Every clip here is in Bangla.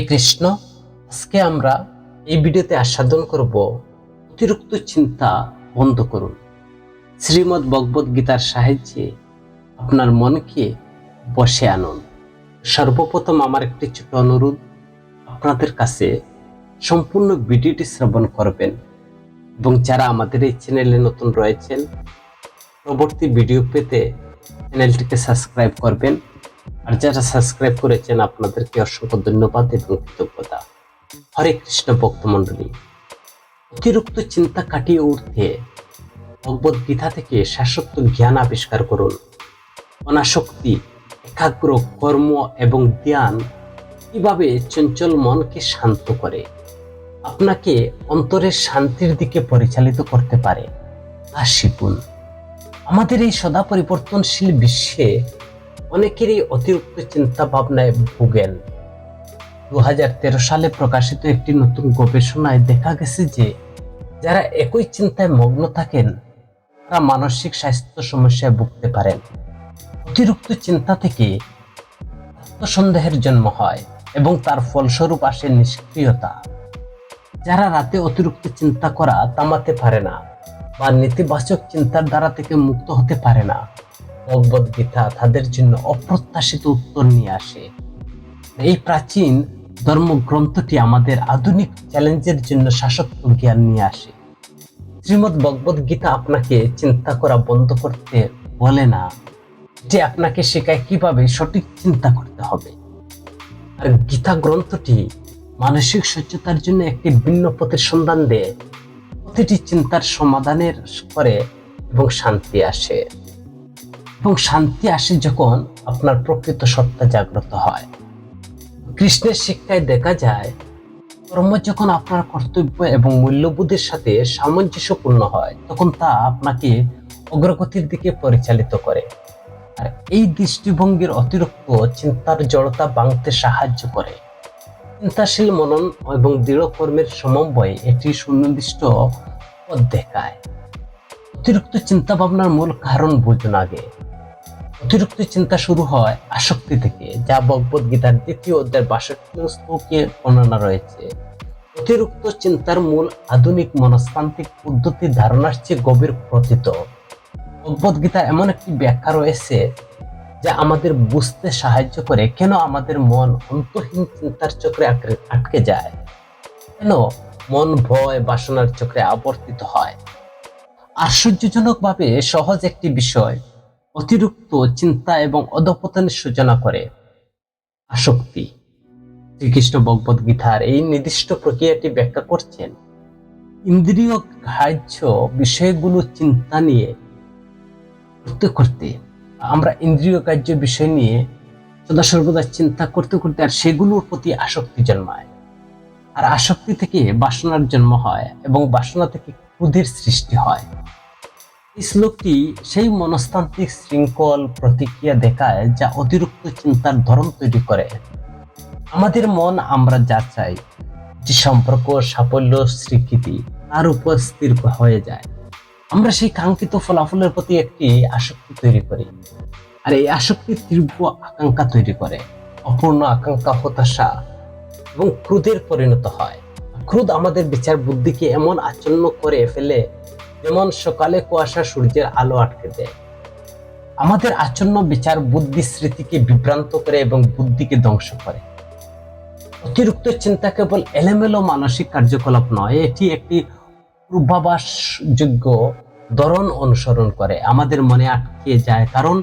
কৃষ্ণ। আজকে আমরা এই ভিডিওতে আস্বাদন করব অতিরিক্ত চিন্তা বন্ধ করুন। শ্রীমদ্ ভগবদ গীতার সাহায্যে আপনার মনকে বশে আনুন। সর্বপ্রথম আমার একটি ছোট অনুরোধ, আপনাদের কাছে সম্পূর্ণ ভিডিওটি শ্রবণ করবেন এবং যারা আমাদের এই চ্যানেলে নতুন রয়েছেন পরবর্তী ভিডিও পেতে চ্যানেলটিকে সাবস্ক্রাইব করবেন। আর যারা সাবস্ক্রাইব করেছেন আপনাদেরকে অসংখ্য ধন্যবাদ এবং কৃতজ্ঞতা। হরে কৃষ্ণ ভক্তমণ্ডলী, অতিরিক্ত চিন্তা কাটিয়ে উঠতে ভগবদ গীতা থেকে শাশ্বত জ্ঞান আবিষ্কার করুন। অনাসক্তি, একাগ্র কর্ম এবং ধ্যান কিভাবে চঞ্চল মনকে শান্ত করে আপনাকে অন্তরের শান্তির দিকে পরিচালিত করতে পারে তা শিখুন। আমাদের এই সদা পরিবর্তনশীল বিশ্বে অনেকেরই অতিরিক্ত চিন্তা ভাবনায় ভোগেন। 2013 সালে প্রকাশিত একটি নতুন গবেষণায় দেখা গেছে যে যারা একই চিন্তায় মগ্ন থাকেন তারা মানসিক স্বাস্থ্য সমস্যায় ভুগতে পারেন। অতিরিক্ত চিন্তা থেকে আত্মসন্দেহের জন্ম হয় এবং তার ফলস্বরূপ আসে নিষ্ক্রিয়তা। যারা রাতে অতিরিক্ত চিন্তা করা থামাতে পারে না বা নেতিবাচক চিন্তার দ্বারা থেকে মুক্ত হতে পারে না, ভগবদ গীতা তাদের জন্য অপ্রত্যাশিত উত্তর নিয়ে আসে। এই প্রাচীন ধর্মগ্রন্থটি আমাদের আধুনিক চ্যালেঞ্জের জন্য শাশ্বত জ্ঞান নিয়ে আসে। শ্রীমদ্ ভগবদ গীতা আপনাকে চিন্তা করা বন্ধ করতে বলে না, যে আপনাকে শেখায় কিভাবে সঠিক চিন্তা করতে হবে। আর গীতা গ্রন্থটি মানসিক সচেতনার জন্য একটি ভিন্ন পথের সন্ধান দেয়। প্রতিটি চিন্তার সমাধানের করে এবং শান্তি আসে। এবং শান্তি আসে যখন আপনার প্রকৃত সত্তা জাগ্রত হয়। কৃষ্ণের শিক্ষায় দেখা যায় কর্ম যখন আপনার কর্তব্য এবং মূল্যবোধের সাথে সামঞ্জস্যপূর্ণ হয় তখন তা আপনাকে অগ্রগতির দিকে পরিচালিত করে। আর এই দৃষ্টিভঙ্গির অতিরিক্ত চিন্তার জড়তা ভাঙতে সাহায্য করে। চিন্তাশীল মনন এবং দৃঢ় কর্মের সমন্বয়ে এটি সুনির্দিষ্ট পথ দেখায়। অতিরিক্ত চিন্তা ভাবনার মূল কারণ বুঝুন আগে। অতিরিক্ত চিন্তা শুরু হয় আসক্তি থেকে, যা ভগবদ গীতার 2য় অধ্যায় 62 শ্লোকে বর্ণনা রয়েছে। অতিরিক্ত চিন্তার মূল আধুনিক মনস্তান্ত্রিক পদ্ধতি ধারণার চেয়ে গভীর প্রতীত। ভগবদ গীতার এমন একটি ব্যাখ্যা রয়েছে যা আমাদের বুঝতে সাহায্য করে কেন আমাদের মন অন্তহীন চিন্তার চক্রে আটকে যায়, কেন মন ভয় বাসনার চক্রে আবর্তিত হয়। আশ্চর্যজনকভাবে সহজ একটি বিষয় অতিরিক্ত চিন্তা এবং অধঃপতনের সূচনা করে আসক্তি। শ্রীকৃষ্ণ ভগবদ গীতার এই নির্দিষ্ট প্রক্রিয়াটি ব্যাখ্যা করছেন। ইন্দ্রিয় গ্রাহ্য বিষয়গুলো চিন্তা নিয়ে করতে করতে আমরা ইন্দ্রিয় গ্রাহ্য বিষয় নিয়ে সদা সর্বদা চিন্তা করতে করতে আর সেগুলোর প্রতি আসক্তি জন্মায়। আর আসক্তি থেকে বাসনার জন্ম হয় এবং বাসনা থেকে ক্রোধের সৃষ্টি হয়। এই শ্লোকটি সেই মনস্তান্ত্রিক শৃঙ্খল প্রতিক্রিয়া দেখায় যা অতিরিক্ত চিন্তার ধরন তৈরি করে। আমাদের মন আমরা যা চাই, যে সম্পর্ক, সাফল্য, স্বীকৃতি, তার উপর স্থির হয়ে যায়। আমরা সেই কাঙ্ক্ষিত ফলাফলের প্রতি একটি আসক্তি তৈরি করি। আর এই আসক্তি তীব্র আকাঙ্ক্ষা তৈরি করে। অপূর্ণ আকাঙ্ক্ষা হতাশা এবং ক্রোধের পরিণত হয়। ক্রোধ আমাদের বিচার বুদ্ধিকে এমন আচ্ছন্ন করে ফেলে যেমন সকালে কুয়াশা সূর্যের আলো আটকে দেয়। আমাদের আচ্ছন্ন বিচার বুদ্ধি স্মৃতিকে বিভ্রান্ত করে এবং বুদ্ধিকে ধ্বংস করে। অতিরিক্ত চিন্তা কেবল এলোমেলো মানসিক কার্যকলাপ নয়, এটি একটি পূর্বাভাসযোগ্য ধরন অনুসরণ করে। আমাদের মনে আটকে যায় কারণ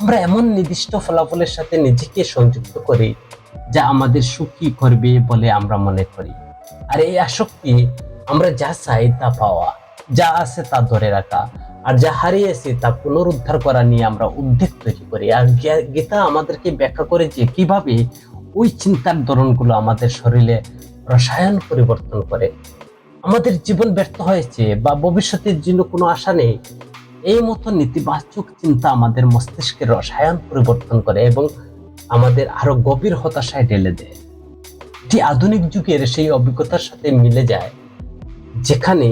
আমরা এমন নির্দিষ্ট ফলাফলের সাথে নিজেকে সংযুক্ত করি যা আমাদের সুখী করবে বলে আমরা মনে করি। আর এই আসক্তি আমরা যা চাই তা পাওয়া, যা আছে তা ধরে রাখা, আর যা হারিয়েছি তা পুনরুদ্ধার করা নিয়ে আমরা উদ্বেগ তৈরি করি। আর গীতা আমাদেরকে ব্যাখ্যা করে যে কিভাবে ওই চিন্তার ধরনগুলো আমাদের শরীরে রসায়ন পরিবর্তন করে। আমাদের জীবন ব্যর্থ হয়েছে বা ভবিষ্যতের জন্য কোনো আশা নেই, এই মতো নেতিবাচক চিন্তা আমাদের মস্তিষ্কের রসায়ন পরিবর্তন করে এবং আমাদের আরো গভীর হতাশায় ঢেলে দেয়। এটি আধুনিক যুগের সেই অভিজ্ঞতার সাথে মিলে যায় যেখানে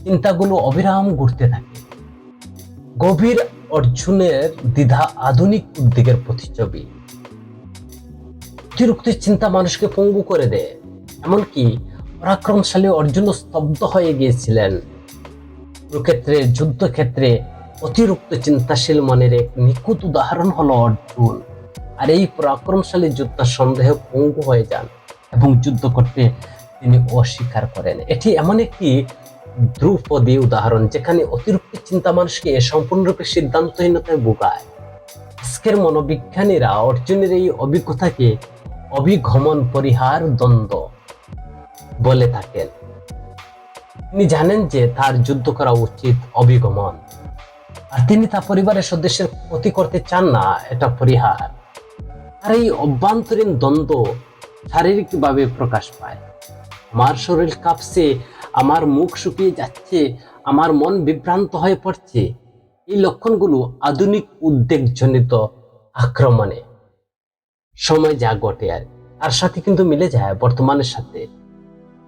চিন্তাগুলো অবিরাম ঘুরতে থাকে। গভীর অর্জুনের দ্বিধা আধুনিক উদ্বেগের প্রতিচ্ছবি। অতিরিক্ত চিন্তা মানুষকে পঙ্গু করে দেয়। এমনকি পরাক্রমশালী অর্জুন স্তব্ধ হয়ে গিয়েছিলেন। কুরুক্ষেত্রের যুদ্ধক্ষেত্রে অতিরিক্ত চিন্তাশীল মনের এক নিখুঁত উদাহরণ হলো অর্জুন। আর এই পরাক্রমশালী যোদ্ধা সন্দেহে পঙ্গু হয়ে যান এবং যুদ্ধ করতে তিনি অস্বীকার করেন। এটি এমন একটি ধ্রুপদী উদাহরণ যেখানে অতিরিক্ত চিন্তা মানুষকে সম্পূর্ণরূপে সিদ্ধান্তহীনতায় ভোগায়। আজকের মনোবিজ্ঞানীরা অর্জুনের এই অভিজ্ঞতাকে অভিগমন পরিহার দ্বন্দ্ব বলে থাকেন। তিনি জানেন যে তার যুদ্ধ করা উচিত অভিগমন, আর তিনি তার পরিবারের সদস্যের ক্ষতি করতে চান না, এটা পরিহার। আর এই অভ্যন্তরীণ দ্বন্দ্ব শারীরিকভাবে প্রকাশ পায়। আমার শরীর কাঁপছে, আমার মুখ শুকিয়ে যাচ্ছে, আমার মন বিভ্রান্ত হয়ে পড়ছে। এই লক্ষণগুলো আধুনিক উদ্বেগজনিত আক্রমণে সময় যা ঘটে আর সাথে কিন্তু মিলে যায় বর্তমানের সাথে।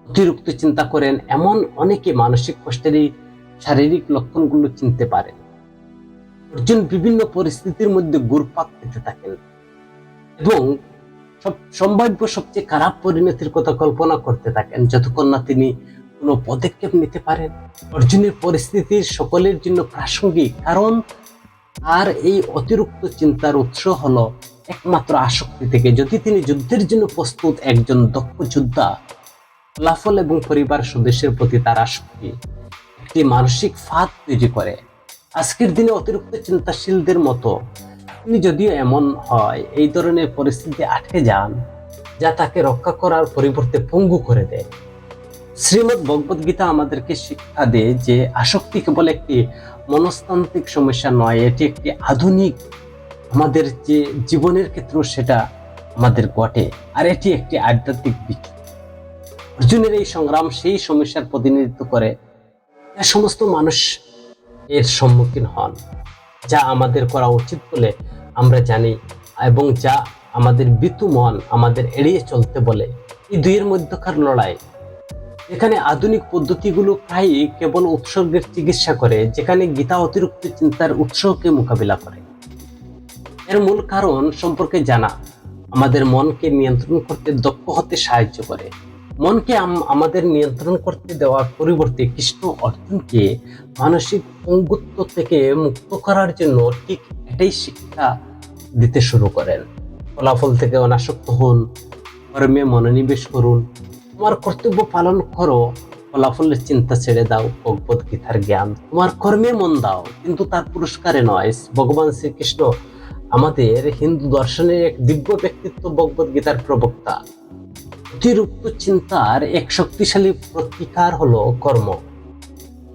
অতিরিক্ত চিন্তা করেন এমন অনেকে মানসিক কষ্টের এই শারীরিক লক্ষণগুলো চিনতে পারেন। অর্জুন বিভিন্ন পরিস্থিতির মধ্যে ঘুরপাক খেতে থাকেন এবং সম্ভাব্য সবচেয়ে খারাপ পরিণতির কথা কল্পনা করতে থাকেন যতক্ষণ না তিনি কোনো পদক্ষেপ নিতে পারেন। অর্জুনের পরিস্থিতির সকলের জন্য প্রাসঙ্গিক, কারণ আর এই অতিরিক্ত চিন্তার উৎস হলো একমাত্র আসক্তি থেকে। যদি তিনি যুদ্ধের জন্য প্রস্তুত একজন দক্ষ যোদ্ধা, ফলাফল এবং পরিবার সদস্যের প্রতি তার আসক্তি একটি মানসিক ফাঁদ তৈরি করে। আজকের দিনে অতিরিক্ত চিন্তাশীলদের মতো তিনি যদিও এমন হয় এই ধরনের পরিস্থিতি আটকে যান যা তাকে রক্ষা করার পরিবর্তে পঙ্গু করে দেয়। শ্রীমদ্ ভগবদ গীতা আমাদেরকে শিক্ষা দেয় যে আসক্তি কেবল একটি মনস্তান্ত্রিক সমস্যা নয়, এটি একটি আধুনিক আমাদের যে জীবনের ক্ষেত্রে সেটা আমাদের ঘটে, আর এটি একটি আধ্যাত্মিক বিষয়। অর্জুনের এই সংগ্রাম সেই সমস্যার প্রতিনিধিত্ব করে যা সমস্ত মানুষ এর সম্মুখীন হন, যা আমাদের করা উচিত বলে আমরা জানি এবং যা আমাদের বিতু মন আমাদের এড়িয়ে চলতে বলে। এই দুইয়ের মধ্যকার লড়াই, এখানে আধুনিক পদ্ধতিগুলো প্রায়ই কেবল উৎসর্গের চিকিৎসা করে, যেখানে গীতা অতিরিক্ত চিন্তার উৎসকে মোকাবিলা করে। এর মূল কারণ সম্পর্কে জানা আমাদের মনকে নিয়ন্ত্রণ করতে দক্ষ হতে সাহায্য করে। মনকে আমাদের নিয়ন্ত্রণ করতে দেওয়ার পরিবর্তে কৃষ্ণ অর্জুনকে মানসিক পঙ্গুত্ব থেকে মুক্ত করার জন্য ঠিক এটাই শিক্ষা দিতে শুরু করেন। ফলাফল থেকে অনাসক্ত হন, কর্মে মনোনিবেশ করুন, তোমার কর্তব্য পালন করো, ফলাফলের চিন্তা ছেড়ে দাও। ভগবদ গীতার জ্ঞান, তোমার কর্মে মন দাও কিন্তু তার পুরস্কারে নয়। ভগবান শ্রীকৃষ্ণ আমাদের হিন্দু দর্শনের এক দিব্য ব্যক্তিত্ব, ভগবদ গীতার প্রবক্তা। অতিরিক্ত চিন্তার এক শক্তিশালী প্রতিকার হলো কর্ম।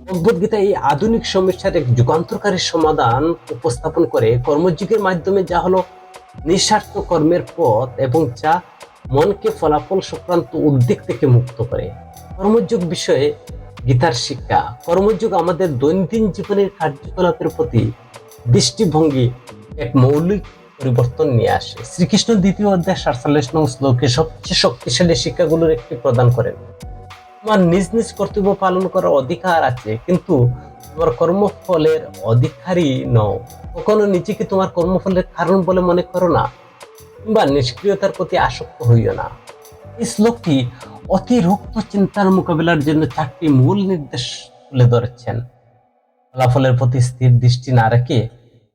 ভগবদ গীতা এই আধুনিক সমস্যার এক যুগান্তরকারী সমাধান উপস্থাপন করে। কর্মযোগের মাধ্যমে যা হলো নিঃস্বার্থ কর্মের পথ এবং যা মনকে ফলাফল সংক্রান্ত উদ্বেগ থেকে মুক্ত করে। কর্মযোগ বিষয়ে গীতার শিক্ষা। কর্মযোগ আমাদের দৈনন্দিন জীবনের কার্যকলাপের প্রতি দৃষ্টিভঙ্গি এক মৌলিক পরিবর্তন নিয়ে আসে। শ্রীকৃষ্ণ দ্বিতীয় অধ্যায় 47 নং শ্লোকে সবচেয়ে শক্তিশালী শিক্ষাগুলোর একটি প্রদান করেন। তোমার নিজ নিজ কর্তব্য পালন করার অধিকার আছে, কিন্তু তোমার কর্মফলের অধিকারী নও। কখনো নিজেকে তোমার কর্মফলের কারণ বলে মনে করো না, কিংবা নিষ্ক্রিয়তার প্রতি আসক্ত হইও না। এই শ্লোকটি অতিরিক্ত চিন্তার মোকাবিলার জন্য 4টি মূল নির্দেশ তুলে ধরেছেন। ফলাফলের প্রতি স্থির দৃষ্টি না রেখে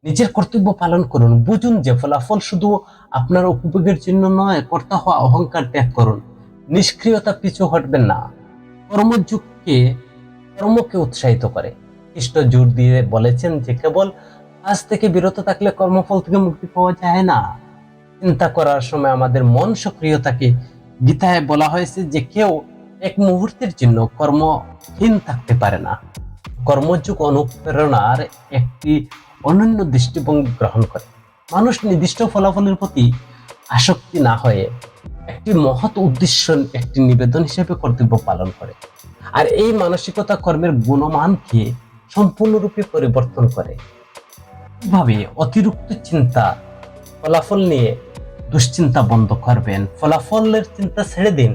নিজের কর্তব্য পালন করুন। বুঝুন যে ফলাফল শুধু আপনার উপভোগের জন্য নয়, কর্তা হওয়া অহংকার ত্যাগ করুন। নিষ্ক্রিয়তা পিছু হটবেন না। কর্মকে উৎসাহিত করে। কৃষ্ণ জোর দিয়ে বলেছেন যে কেবল কাজ থেকে বিরত থাকলে কর্মফল থেকে মুক্তি পাওয়া যায় না। চিন্তা করার সময় আমাদের মন সক্রিয় থাকে। গীতায় বলা হয়েছে যে কেউ এক মুহূর্তের জন্য কর্মহীন থাকতে পারে না। কর্মযোগ অনুপ্রেরণার একটি অনন্য দৃষ্টিভঙ্গি গ্রহণ করে। মানুষ নির্দিষ্ট ফলাফলের প্রতি আসক্তি না হয়ে একটি মহৎ উদ্দেশ্য একটি নিবেদন হিসেবে কর্তব্য পালন করে। আর এই মানসিকতা কর্মের গুণমানকে সম্পূর্ণরূপে পরিবর্তন করে। কিভাবে অতিরিক্ত চিন্তা, ফলাফল নিয়ে দুশ্চিন্তা বন্ধ করবেন? ফলাফলের চিন্তা ছেড়ে দিন,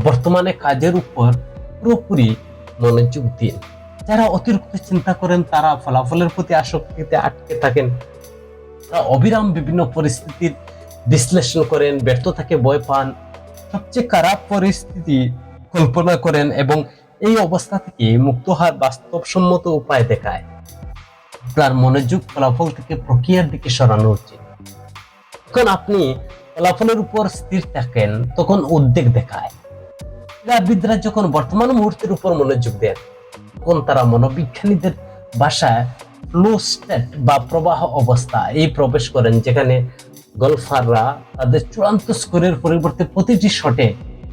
বর্তমানে কাজের উপর পুরোপুরি মনোযোগ দিন। যারা অতিরিক্ত চিন্তা করেন তারা ফলাফলের প্রতি আসক্তিতে আটকে থাকেন। তারা অবিরাম বিভিন্ন পরিস্থিতির বিশ্লেষণ করেন, ব্যর্থতাকে ভয় পান, সবচেয়ে খারাপ পরিস্থিতি কল্পনা করেন এবং এই অবস্থা থেকে মুক্ত হওয়ার বাস্তবসম্মত উপায় দেখায়। আপনার মনোযোগ ফলাফল থেকে প্রক্রিয়ার দিকে সরানো উচিত। যখন আপনি ফলাফলের উপর স্থির থাকেন তখন উদ্বেগ দেখায়। ক্রীড়াবিদরা যখন বর্তমান মুহূর্তের উপর মনোযোগ দেন তখন তারা মনোবিজ্ঞানীদের ভাষায় ফ্লো স্টেট বা প্রবাহ অবস্থা এই প্রবেশ করেন, যেখানে গলফাররা তাদের চূড়ান্ত স্কোরের পরিবর্তে প্রতিটি শটে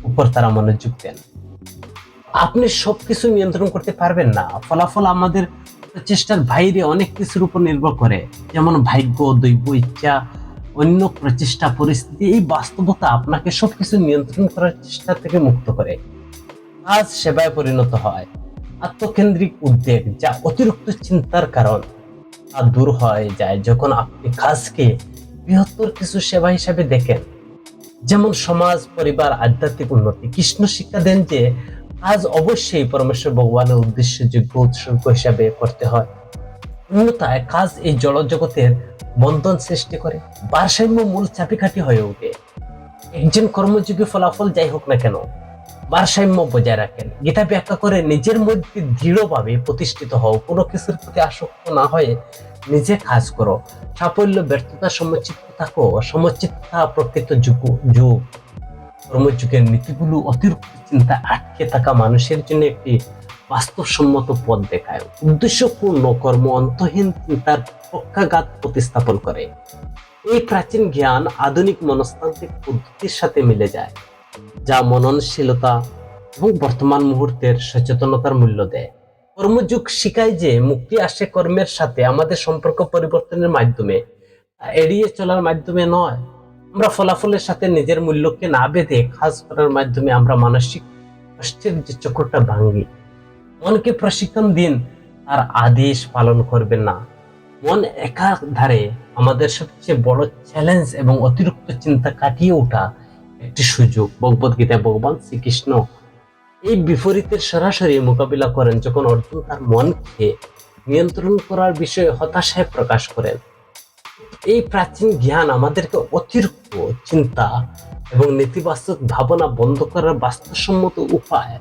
উপর তারা মনোযোগ দেন। আপনি সবকিছু নিয়ন্ত্রণ করতে পারবেন না। ফলাফল আমাদের প্রচেষ্টার বাইরে অনেক কিছুর উপর নির্ভর করে, যেমন ভাগ্য, দৈব ইচ্ছা, অন্য প্রচেষ্টা, পরিস্থিতি। এই বাস্তবতা আপনাকে সবকিছু নিয়ন্ত্রণ করার চেষ্টা থেকে মুক্ত করে। কাজ সেবায় পরিণত হয়। আত্মকেন্দ্রিক উদ্বেগ, যা অতিরিক্ত চিন্তার কারণ, তা দূর হয়ে যায় যখন আপনি কাজকে বৃহত্তর কিছু সেবা হিসাবে দেখেন, যেমন সমাজ, পরিবার, আধ্যাত্মিক উন্নতি। কৃষ্ণ শিক্ষা দেন যে কাজ অবশ্যই পরমেশ্বর ভগবানের উদ্দেশ্যযোগ্য উৎসর্গ হিসাবে করতে হয়, অন্যথায় কাজ এই জড় জগতের বন্ধন সৃষ্টি করে। ভারসাম্য মূল চাবিকাঠি হয়ে ওঠে। একজন কর্মযোগী ফলাফল যাই হোক না কেন ভারসাম্য বজায় রাখেন। গীতা ব্যাখ্যা করে নিজের মধ্যে দৃঢ়ভাবে প্রতিষ্ঠিত হও, কোনো কিছুর প্রতি আসক্ত না হয়ে নিজে কাজ করো। সাফল্য, ব্যর্থতা, সমচিত্ত থাকো। সমচিত্তা প্রকৃত যুগ। কর্মযুগের নীতিগুলো অতিরিক্ত চিন্তা আটকে থাকা মানুষের জন্য একটি বাস্তবসম্মত পথ দেখায়। উদ্দেশ্যপূর্ণ কর্ম অন্তহীন চিন্তার পক্ষাঘাত প্রতিস্থাপন করে। এই প্রাচীন জ্ঞান আধুনিক মনস্তান্ত্রিক পদ্ধতির সাথে মিলে যায়, যা মননশীলতা এবং বর্তমান মুহূর্তের সচেতনতার মূল্য দেয়। কর্মযুগ শিখায় যে মুক্তি আসে কর্মের সাথে, আমাদের সম্পর্ক পরিবর্তনের মাধ্যমে, এড়িয়ে চলার মাধ্যমে নয়। আমরা ফলাফলের সাথে নিজের মূল্যকে না বেঁধে কাজ করার মাধ্যমে আমরা মানসিক কষ্টের যে চক্রটা ভাঙি। মনকে প্রশিক্ষণ দিন, তার আদেশ পালন করবেন না। মন একাধারে আমাদের সবচেয়ে বড় চ্যালেঞ্জ এবং অতিরিক্ত চিন্তা কাটিয়ে ওঠা একটি সুযোগ। ভগবদ্গীতায় ভগবান শ্রীকৃষ্ণ এই বিপরীতের সরাসরি মোকাবিলা করেন যখন অর্জুন তার মনকে নিয়ন্ত্রণ করার বিষয়ে হতাশায় প্রকাশ করেন। এই প্রাচীন জ্ঞান আমাদেরকে অতিরিক্ত চিন্তা এবং নেতিবাচক ভাবনা বন্ধ করার বাস্তবসম্মত উপায়,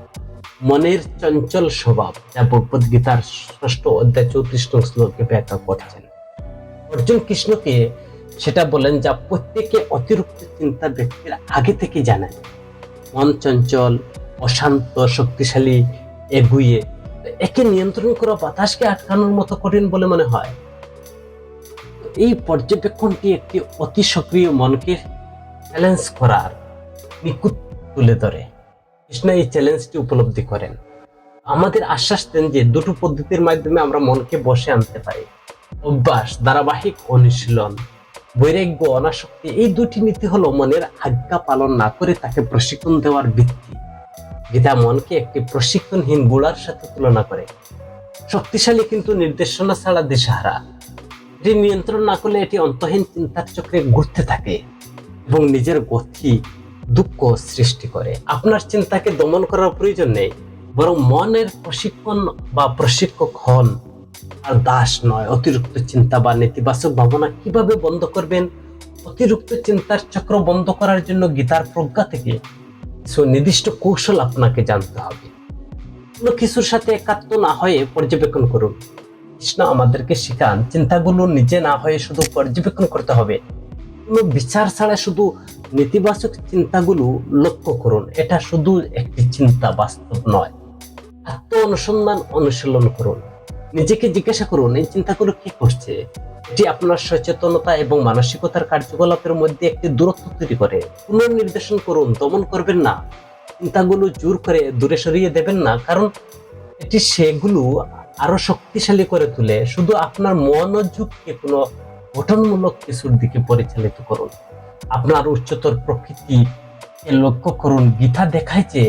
মনের চঞ্চল স্বভাব, যা ভগবদ্গীতার 6ষ্ঠ অধ্যায় 34 নং শ্লোকে ব্যাখ্যা করছেন। অর্জুন কৃষ্ণকে সেটা বলেন যা প্রত্যেকে অতিরিক্ত চিন্তা ব্যক্তির আগে থেকে জানেন। মন চঞ্চল, অশান্ত, শক্তিশালী, এগুয়ে একে নিয়ন্ত্রণ করা বাতাসকে আটকানোর মতো কঠিন বলে মনে হয়। এই পর্যবেক্ষণটি একটি অতি সক্রিয় মনকে চ্যালেঞ্জ করার নিখুঁত তুলে ধরে। কৃষ্ণ এই চ্যালেঞ্জটি উপলব্ধি করেন, আমাদের আশ্বাস দেন যে দুটো পদ্ধতির মাধ্যমে আমরা মনকে বসে আনতে পারি: অভ্যাস, ধারাবাহিক অনুশীলন, বৈরাগ্য, অনাসক্তি। এই দুটি নীতি হলো মনের আজ্ঞা পালন না করে তাকে প্রশিক্ষণ দেওয়ার ভিত্তি। গীতা মনকে একটি প্রশিক্ষণহীন ঘোড়ার সাথে তুলনা করে, শক্তিশালী কিন্তু নির্দেশনা ছাড়া দিশাহারা। এটি নিয়ন্ত্রণ না করলে এটি অন্তহীন চিন্তার চক্রে ঘুরতে থাকে এবং নিজের গতি, দুঃখ সৃষ্টি করে। আপনার চিন্তাকে দমন করার প্রয়োজন নেই, বরং মনের প্রশিক্ষণ বা প্রশিক্ষক হন, আর দাস নয়। অতিরিক্ত চিন্তা বা নেতিবাচক ভাবনা কিভাবে বন্ধ করবেন? অতিরিক্ত চিন্তার চক্র বন্ধ করার জন্য গীতার প্রজ্ঞা থেকে কিছু নির্দিষ্ট কৌশল আপনাকে জানতে হবে। কোনো কিছুর সাথে একাত্ম না হয়ে পর্যবেক্ষণ করুন। কৃষ্ণ আমাদেরকে শেখান চিন্তাগুলো নিজে না হয়ে শুধু পর্যবেক্ষণ করতে হবে। কোনো বিচার ছাড়া শুধু নেতিবাচক চিন্তাগুলো লক্ষ্য করুন। এটা শুধু একটি চিন্তা, বাস্তব নয়। আত্ম অনুসন্ধান অনুশীলন করুন। নিজেকে জিজ্ঞাসা করুন, এই চিন্তাগুলো কি করছে? এটি আপনার সচেতনতা এবং মানসিকতার কার্যকলাপের মধ্যে একটি দূরত্ব তৈরি করে। পুনর্নির্দেশন করুন, দমন করবেন না। চিন্তাগুলো জোর করে দূরে সরিয়ে দেবেন না, কারণ এটি সেগুলো আরো শক্তিশালী করে তুলে। শুধু আপনার মনোযোগকে কোনো গঠনমূলক কিছুর দিকে পরিচালিত করুন। আপনার উচ্চতর প্রকৃতিকে লক্ষ্য করুন। গীতা দেখায় যে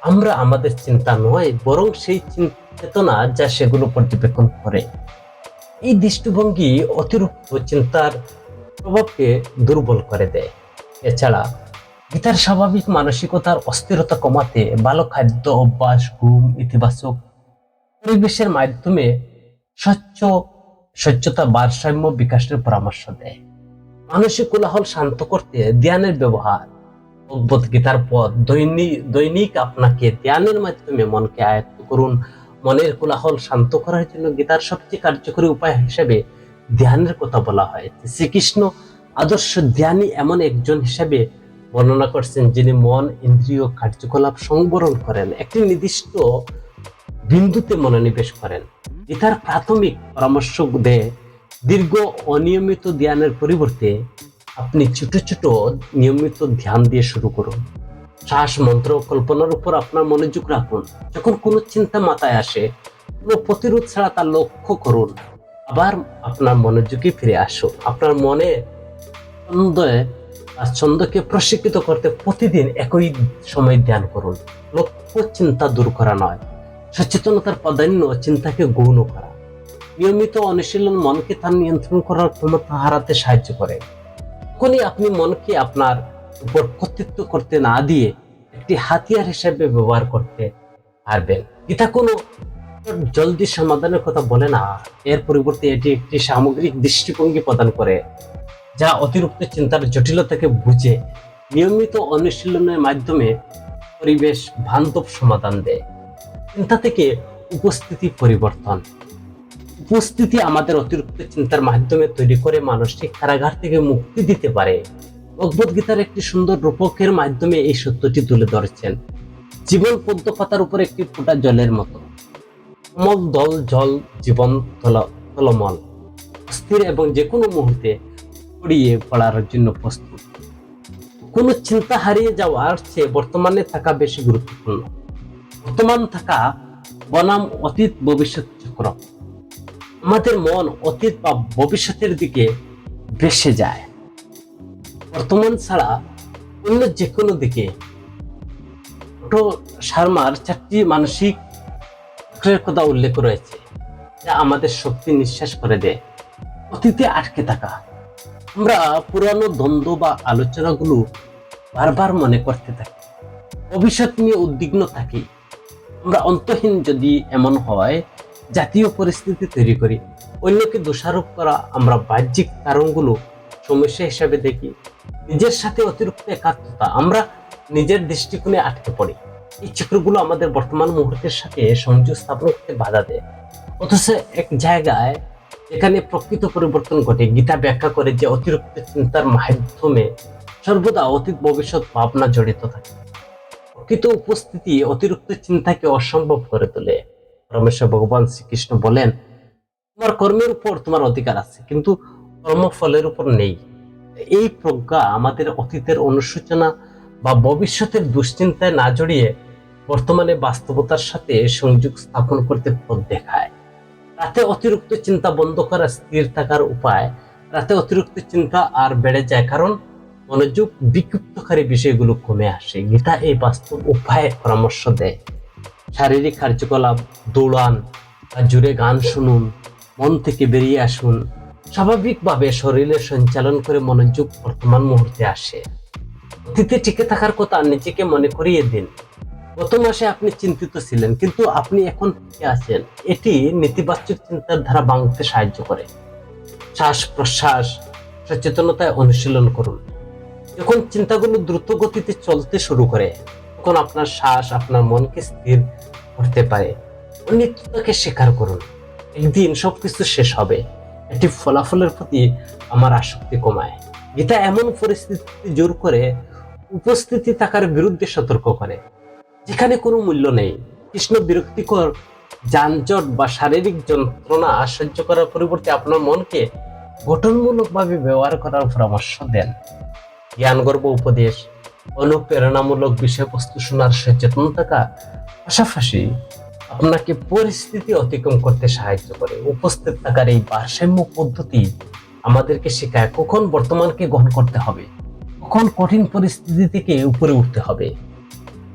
আমরা আমাদের চিন্তা নয়, বরং সেই চেতনা যা সেগুলো পর্যবেক্ষণ করে। এই দৃষ্টিভঙ্গি অতিরিক্ত চিন্তার প্রভাবকে দুর্বল করে দেয়। এছাড়া গীতার স্বাভাবিক মানসিকতার অস্থিরতা কমাতে ভালো খাদ্য অভ্যাস, ঘুম, ইতিবাচক পরিবেশের মাধ্যমে স্বচ্ছতা, ভারসাম্য বিকাশের পরামর্শ দেয়। মানসিক কোলাহল শান্ত করতে ধ্যানের ব্যবহার। ভগবত গীতার পথ দৈনিক আপনাকে ধ্যানের মাধ্যমে মনকে আয়ত্ত করুন। মনের কোলাহল শান্ত করার জন্য গীতার সবচেয়ে কার্যকরী উপায় হিসেবে ধ্যানের কথা বলা হয়েছে। শ্রীকৃষ্ণ আদর্শ ধ্যানী এমন একজন হিসেবে বর্ণনা করছেন যিনি মন ইন্দ্রিয় কার্যকলাপ সংবরণ করেন, একটি নির্দিষ্ট বিন্দুতে মনোনিবেশ করেন। গীতার প্রাথমিক পরামর্শ দেয় দীর্ঘ অনিয়মিত ধ্যানের পরিবর্তে আপনি ছোট ছোট নিয়মিত ধ্যান দিয়ে শুরু করুন। শ্বাস মন্ত্র কল্পনার উপর আপনার মনোযোগ রাখুন। যখন কোনো চিন্তা মাথায় আসে, কোনো প্রতিরোধ ছাড়া তা লক্ষ্য করুন। আবার আপনার মনোযোগে ফিরে আসুন। আপনার মনে ছন্দকে প্রশিক্ষিত করতে প্রতিদিন একই সময় ধ্যান করুন। লক্ষ্য চিন্তা দূর করা নয়, সচেতনতার প্রাধান্য চিন্তাকে গৌণ করা। নিয়মিত অনুশীলন মনকে তার নিয়ন্ত্রণ করার ক্ষমতা হারাতে সাহায্য করে। তখনই আপনি মনকে আপনার উপর কর্তৃত্ব করতে না দিয়ে একটি হাতিয়ার হিসেবে ব্যবহার করতে পারবেন। গীতা কোনো জলদি সমাধানের কথা বলে না, এর পরিবর্তে এটি একটি সামগ্রিক দৃষ্টিভঙ্গি প্রদান করে যা অতিরিক্ত চিন্তার জটিলতাকে বুঝে নিয়মিত অনুশীলনের মাধ্যমে পরিবেশ বান্ধব সমাধান দেয়। চিন্তা থেকে উপস্থিতি পরিবর্তন। উপস্থিতি আমাদের অতিরিক্ত চিন্তার মাধ্যমে তৈরি করে মানসিক কারাগার থেকে মুক্তি দিতে পারে। ভগবত গীতার একটি সুন্দর রূপকের মাধ্যমে এই সত্যটি তুলে ধরেছেন। জীবন পদ্ম পাতার উপর একটি ফোঁটা জলের মতো। অমল দল জল জীবন তলমল, স্থির এবং যে কোনো মুহূর্তে ছড়িয়ে পড়ার জন্য প্রস্তুত। কোনো চিন্তা হারিয়ে যাওয়ার চেয়ে বর্তমানে থাকা বেশি গুরুত্বপূর্ণ। বর্তমান থাকা বনাম অতীত ভবিষ্যৎ চক্র। আমাদের মন অতীত বা ভবিষ্যতের দিকে ভেসে যায়, বর্তমান ছাড়া অন্য যে কোনো দিকে। শর্মার 4টি মানসিক চক্রের কথা উল্লেখ রয়েছে যা আমাদের শক্তি নিঃশ্বাস করে দেয়। অতীতে আটকে থাকা। আমরা পুরানো দ্বন্দ্ব বা আলোচনাগুলো বারবার মনে করতে থাকি, ভবিষ্যৎ নিয়ে উদ্বিগ্ন থাকি। আমরা অন্তহীন যদি এমন হয় জাতীয় পরিস্থিতি তৈরি করি, অন্যকে দোষারোপ করা। আমরা বাহ্যিক কারণগুলো সমস্যা হিসাবে দেখি। নিজের সাথে অতিরিক্ত একাত্মতা। আমরা নিজের দৃষ্টিকোণে আটকে পড়ি। এই চক্রগুলো আমাদের বর্তমান মুহূর্তের সাথে সংযোগ স্থাপন করতে বাধা দেয়। অথচ এক জায়গায় যেখানে প্রকৃত পরিবর্তন ঘটে, গীতা ব্যাখ্যা করে যে অতিরিক্ত চিন্তার মাধ্যমে সর্বদা অতীত ভবিষ্যৎ ভাবনা জড়িত থাকে। প্রকৃত উপস্থিতি অতিরিক্ত চিন্তাকে অসম্ভব করে তোলে। পরমেশ্বর ভগবান শ্রীকৃষ্ণ বলেন, তোমার কর্মের উপর তোমার অধিকার আছে, কিন্তু কর্মফলের উপর নেই। এই প্রজ্ঞা আমাদের অতীতের অনুশোচনা বা ভবিষ্যতের দুশ্চিন্তায় না জড়িয়ে বর্তমানে বাস্তবতার সাথে সংযোগ স্থাপন করতে পথ দেখায়। রাতে অতিরিক্ত চিন্তা বন্ধ করা স্থির থাকার উপায়। রাতে অতিরিক্ত চিন্তা আর বেড়ে যায় কারণ মনোযোগ বিক্ষিপ্তকারী বিষয়গুলো কমে আসে। গীতা এই বাস্তব উপায়ে পরামর্শ দেয়। শারীরিক কার্যকলাপ, দৌড়ান বা জুড়ে গান শুনুন, মন থেকে বেরিয়ে আসুন। স্বাভাবিকভাবে শরীরের সঞ্চালন করে মনোযোগ বর্তমান মুহূর্তে আসে। অতীতে টিকে থাকার কথা নিজেকে মনে করিয়ে দিন। গত মাসে আপনি চিন্তিত ছিলেন, কিন্তু আপনি এখন টিকে আছেন। এটি নেতিবাচক চিন্তার ধারা ভাঙতে সাহায্য করে। শ্বাস প্রশ্বাস সচেতনতায় অনুশীলন করুন। যখন চিন্তাগুলো দ্রুত গতিতে চলতে শুরু করে, তখন আপনার শ্বাস আপনার মনকে স্থির করতে পারে। অনিত্যতাকে স্বীকার করুন। একদিন সবকিছু শেষ হবে। এটি ফলাফলের প্রতি আমার আসক্তি কমায়। গীতা এমন পরিস্থিতি জোর করে উপস্থিতি থাকার বিরুদ্ধে সতর্ক করে যেখানে কোনো মূল্য নেই। কৃষ্ণ বিরক্তিকর যানজট বা শারীরিক যন্ত্রণা সহ্য করার পরিবর্তে আপনার মনকে গঠনমূলকভাবে ব্যবহার করার পরামর্শ দেন। জ্ঞানগর্ভ উপদেশ, অনুপ্রেরণামূলক বিষয়বস্তু শোনার সচেতন থাকা পাশাপাশি আপনাকে পরিস্থিতি অতিক্রম করতে সাহায্য করে। উপস্থিত থাকার এই ভারসাম্য পদ্ধতি আমাদেরকে শেখায় কখন বর্তমানকে গ্রহণ করতে হবে, কখন কঠিন পরিস্থিতি থেকে উপরে উঠতে হবে।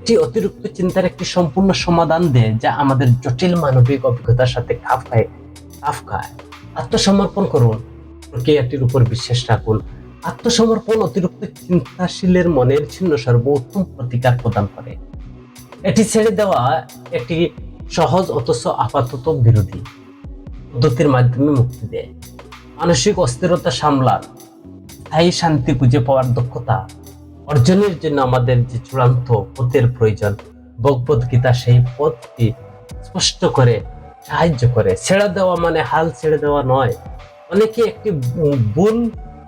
এটি অতিরিক্ত চিন্তার একটি সম্পূর্ণ সমাধান দেয় যা আমাদের জটিল মানবিক অভিজ্ঞতার সাথে খাপ খায়। আত্মসমর্পণ করুন, প্রক্রিয়াটির উপর বিশ্বাস রাখুন। আত্মসমর্পণ অতিরিক্ত চিন্তাশীলের মনের জন্য সর্বোত্তম প্রতিকার প্রদান করে। এটি ছেড়ে দেওয়া একটি সহজ অথচ আপাতত বিরোধী পদ্ধতির মাধ্যমে মুক্তি দেয়। মানসিক অস্থিরতা সামলান। স্থায়ী শান্তি খুঁজে পাওয়ার দক্ষতা অর্জনের জন্য আমাদের যে চূড়ান্ত পথের প্রয়োজন, ভগবদ গীতা সেই পথটি স্পষ্ট করে সাহায্য করে। ছেড়ে দেওয়া মানে হাল ছেড়ে দেওয়া নয়। অনেকে একটি ভুল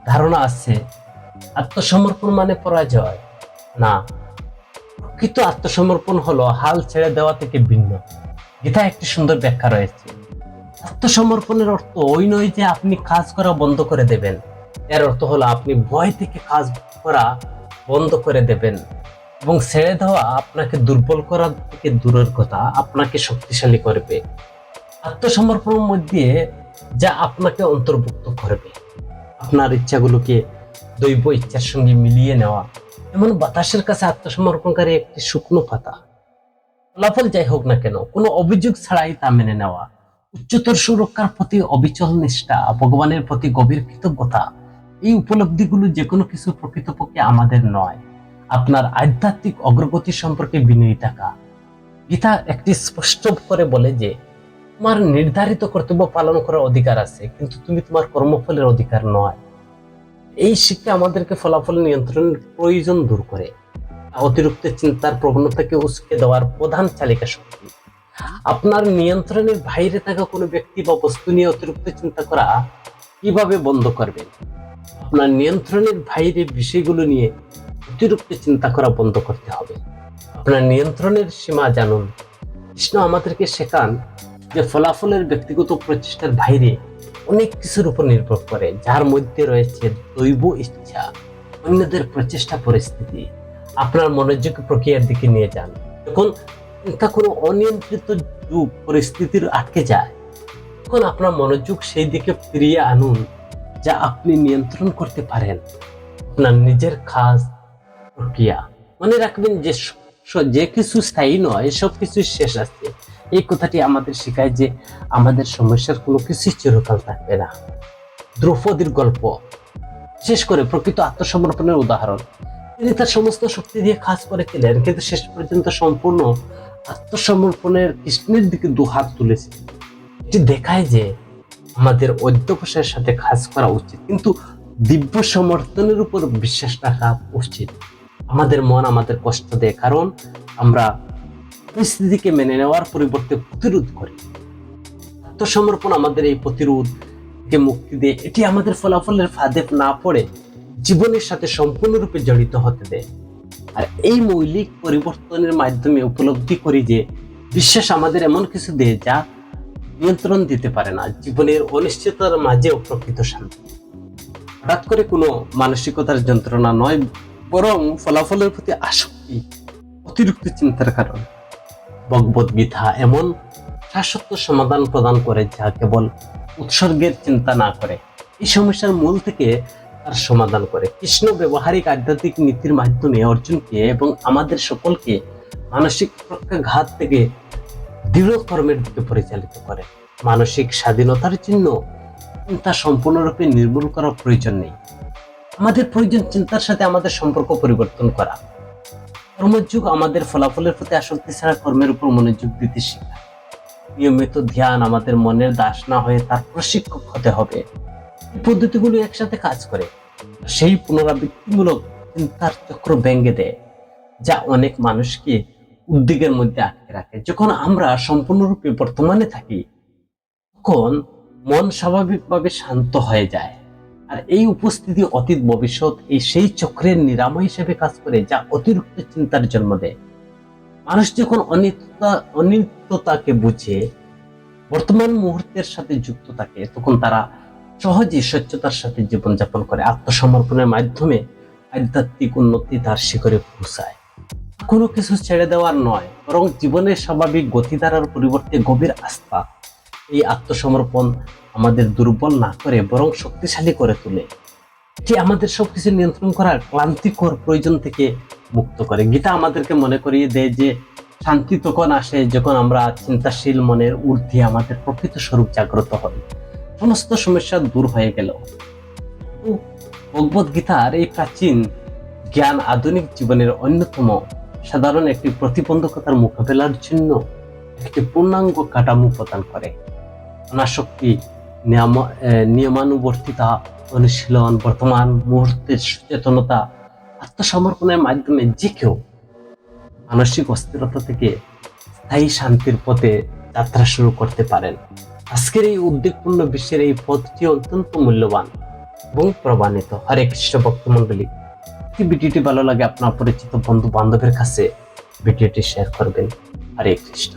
ধারণা আছে, আত্মসমর্পণ মানে পরাজয়। না, প্রকৃত আত্মসমর্পণ হলো হাল ছেড়ে দেওয়া থেকে ভিন্ন। গীতা একটি সুন্দর ব্যাখ্যা রয়েছে। আত্মসমর্পণের অর্থ ওই নয় যে আপনি কাজ করা বন্ধ করে দেবেন। এর অর্থ হলো আপনি ভয় থেকে কাজ করা বন্ধ করে দেবেন, এবং ছেড়ে দেওয়া আপনাকে দুর্বল করার থেকে দূরের কথা, আপনাকে শক্তিশালী করবে। আত্মসমর্পণের মধ্যে যা আপনাকে অন্তর্ভুক্ত করবে আপনার ইচ্ছাগুলোকে দৈব ইচ্ছার সঙ্গে মিলিয়ে নেওয়া। এমন বাতাসের কাছে আত্মসমর্পণকারী একটি শুকনো পাতা। ফলাফল যাই হোক না কেন, কোনো অভিযোগ ছাড়াই তা মেনে নেওয়া। উচ্চতর সুরক্ষার প্রতি অবিচল নিষ্ঠা, ভগবানের প্রতি গভীর কৃতজ্ঞতা, এই উপলব্ধিগুলো যে কোনো কিছু প্রকৃতপক্ষে আমাদের নয়, আপনার আধ্যাত্মিক অগ্রগতি সম্পর্কে বিনয়ী থাকা। গীতা একটি স্পষ্ট করে বলে যে তোমার নির্ধারিত কর্তব্য পালন করার অধিকার আছে, কিন্তু তুমি তোমার কর্মফলের অধিকার নয়। এই শিক্ষা আমাদেরকে ফলাফল নিয়ন্ত্রণের প্রয়োজন দূর করে, অতিরিক্ত চিন্তার প্রবণতাকে উস্কে দেওয়ার প্রধান চালিকা শক্তি। আপনার নিয়ন্ত্রণের বাইরে থাকা কোনো ব্যক্তি বা বস্তু নিয়ে অতিরিক্ত চিন্তা করা কিভাবে বন্ধ করবেন? আপনার নিয়ন্ত্রণের বাইরে বিষয়গুলো নিয়ে অতিরিক্ত চিন্তা করা বন্ধ করতে হবে। আপনার নিয়ন্ত্রণের সীমা জানুন। কৃষ্ণ আমাদেরকে শেখান যে ফলাফলের ব্যক্তিগত প্রচেষ্টার বাইরে অনেক কিছুর উপর নির্ভর করে, যার মধ্যে রয়েছে দৈব ইচ্ছা, অন্যদের প্রচেষ্টা, পরিস্থিতি। আপনার মনোযোগ প্রক্রিয়ার দিকে নিয়ে যান। যখন চিন্তা কোনো অনিয়ন্ত্রিত যুগ পরিস্থিতির আটকে যায়, তখন আপনার মনোযোগ সেই দিকে ফিরিয়ে আনুন যা আপনি নিয়ন্ত্রণ করতে পারেন। আপনার নিজের কাজ, প্রক্রিয়া। মনে রাখবেন যে কিছু স্থায়ী নয়, সব কিছু শেষ আছে। এই কথাটি আমাদের শেখায় যে আমাদের সমস্যার কোনো কিছু চিরকাল থাকবে না। দ্রৌপদীর গল্প শেষ করে প্রকৃত আত্মসমর্পণের উদাহরণ। তিনি তার সমস্ত শক্তি দিয়ে কাজ করেছিলেন, কিন্তু শেষ পর্যন্ত সম্পূর্ণ আত্মসমর্পণের কৃষ্ণের দিকে দুহাত তুলেছে। এটি দেখায় যে আমাদের অধ্যবসায়ের সাথে কাজ করা উচিত, কিন্তু দিব্য সমর্থনের উপর বিশ্বাস রাখা উচিত। আমাদের মন আমাদের কষ্ট দেয়, কারণ আমরা পরিস্থিতিকে মেনে নেওয়ার পরিবর্তে প্রতিরোধ করি। আত্মসমর্পণ আমাদের এই প্রতিরোধকে মুক্তি দেয়। এটি আমাদের ফলাফলের ফাঁদে না পড়ে জীবনের সাথে সম্পূর্ণরূপে জড়িত হতে দেয়। আর এই মৌলিক পরিবর্তনের মাধ্যমে উপলব্ধি করি যে বিশ্বাস আমাদের এমন কিছু দেয় যা নিয়ন্ত্রণ দিতে পারে না। জীবনের অনিশ্চয়তার মাঝেও প্রকৃত শান্তি হঠাৎ করে কোনো মানসিকতার যন্ত্রণা নয়, বরং ফলাফলের প্রতি আসক্তি অতিরিক্ত চিন্তার কারণ। ভগবদ গীতা এমন শাশ্বত সমাধান প্রদান করে যা কেবল উৎসর্গের চিন্তা না করে, এই সমস্যার মূল থেকে তার সমাধান করে। কৃষ্ণ ব্যবহারিক আধ্যাত্মিক নীতির মাধ্যমে অর্জুনকে এবং আমাদের সকলকে মানসিক প্রত্যাঘাত থেকে দৃঢ় কর্মের দিকে পরিচালিত করে। মানসিক স্বাধীনতার জন্য চিন্তা সম্পূর্ণরূপে নির্মূল করার প্রয়োজন নেই। আমাদের প্রয়োজন চিন্তার সাথে আমাদের সম্পর্ক পরিবর্তন করা। কর্মযোগ আমাদের ফলাফলের প্রতি আসক্তি ছাড়া কর্মের উপর মনোযোগ দিতে শেখায়। নিয়মিত ধ্যান আমাদের মনের দাস না হয়ে তার প্রশিক্ষক হতে হবে। এই পদ্ধতিগুলো একসাথে কাজ করে সেই পুনরাবৃত্তিমূলক চিন্তার চক্র ভেঙে দেয়, যা অনেক মানুষকে উদ্বেগের মধ্যে আটকে রাখে। যখন আমরা সম্পূর্ণরূপে বর্তমানে থাকি, তখন মন স্বাভাবিকভাবে শান্ত হয়ে যায়। আর এই উপস্থিতি অতীত ভবিষ্যৎ এই সেই চক্রের নিরাময় হিসেবে কাজ করে, যা অতিরিক্ত চিন্তার জন্ম দেয়। মানুষ যখন অনিত্যতাকে বুঝে বর্তমান মুহূর্তের সাথে যুক্ত থাকে, তখন তারা সহজেই স্বচ্ছতার সাথে জীবনযাপন করে। আত্মসমর্পণের মাধ্যমে আধ্যাত্মিক উন্নতি তার শিখরে পৌঁছায়। কোনো কিছু ছেড়ে দেওয়ার নয়, বরং জীবনের স্বাভাবিক গতিধারার পরিবর্তে গভীর আস্থা। এই আত্মসমর্পণ আমাদের দুর্বল না করে বরং শক্তিশালী করে তোলে। এটি আমাদের সবকিছু নিয়ন্ত্রণ করার ক্লান্তিকর প্রয়োজন থেকে মুক্ত করে। গীতা আমাদেরকে মনে করিয়ে দেয় যে শান্তি তখন আসে যখন আমরা চিন্তাশীল মনের ঊর্ধ্বে আমাদের প্রকৃত স্বরূপ জাগ্রত হয়। সমস্ত সমস্যা দূর হয়ে গেল। ভগবদ গীতার এই প্রাচীন জ্ঞান আধুনিক জীবনের অন্যতম সাধারণ একটি প্রতিবন্ধকতার মোকাবেলার জন্য একটি পূর্ণাঙ্গ কাঠামো প্রদান করে। অনাসক্তি, নিয়মানুবর্তিতা, অনুশীলন, বর্তমান মুহূর্তের সচেতনতা, আত্মসমর্পণের মাধ্যমে যে কেউ মানসিক অস্থিরতা থেকে স্থায়ী শান্তির পথে যাত্রা শুরু করতে পারেন। আজকের এই উদ্বেগপূর্ণ বিশ্বের এই পথটি অত্যন্ত মূল্যবান এবং প্রমাণিত। হরে কৃষ্ণ ভক্তমণ্ডলী, ভিডিওটি ভালো লাগে আপনার পরিচিত বন্ধু বান্ধবের কাছে ভিডিওটি শেয়ার করবেন। হরে কৃষ্ণ।